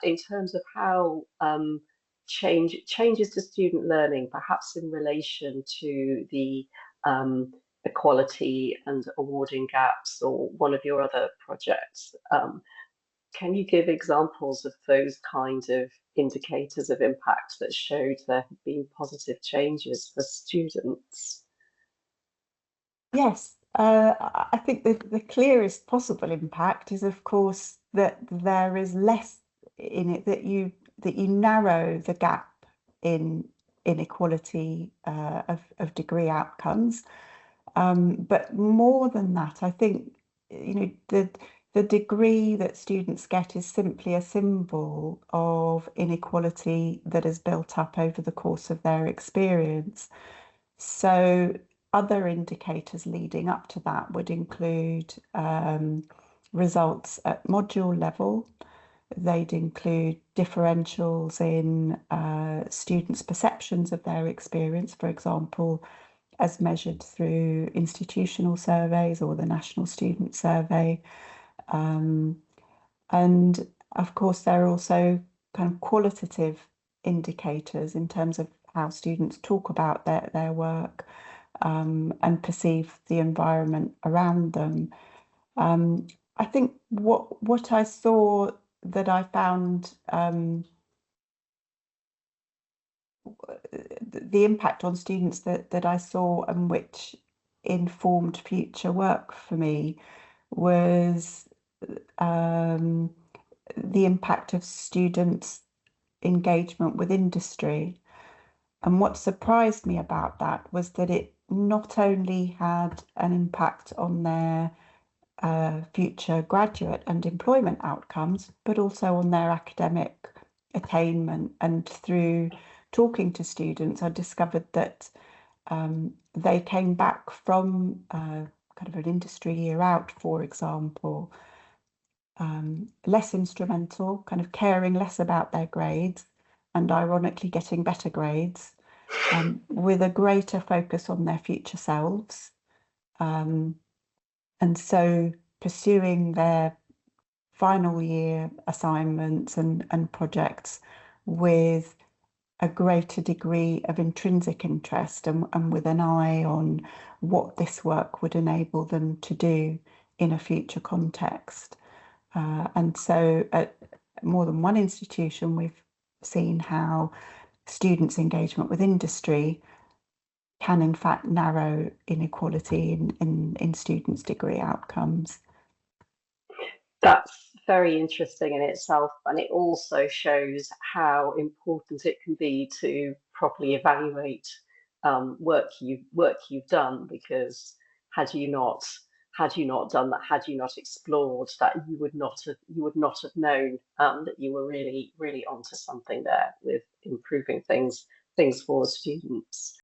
in terms of how changes to student learning, perhaps in relation to the equality and awarding gaps, or one of your other projects. Can you give examples of those kind of indicators of impact that showed there had been positive changes for students? Yes, I think the clearest possible impact is, of course, that there is less in it, that you narrow the gap in inequality of degree outcomes. But more than that, I think, the degree that students get is simply a symbol of inequality that is built up over the course of their experience. So other indicators leading up to that would include results at module level. They'd include differentials in students' perceptions of their experience, for example, as measured through institutional surveys or the National Student Survey. And of course, there are also kind of qualitative indicators in terms of how students talk about their work and perceive the environment around them. I think what I saw that I found the impact on students that I saw and which informed future work for me was the impact of students' engagement with industry. And what surprised me about that was that it not only had an impact on their future graduate and employment outcomes, but also on their academic attainment. And through talking to students, I discovered that they came back from kind of an industry year out, for example, less instrumental, kind of caring less about their grades and ironically getting better grades, with a greater focus on their future selves. And so pursuing their final year assignments and projects with a greater degree of intrinsic interest and with an eye on what this work would enable them to do in a future context. And so at more than one institution, we've seen how students' engagement with industry can in fact narrow inequality in students' degree outcomes. That's very interesting in itself, and it also shows how important it can be to properly evaluate work you've done. Because had you not had you not done that, had you not explored that, you would not have known that you were really onto something there with improving things for students.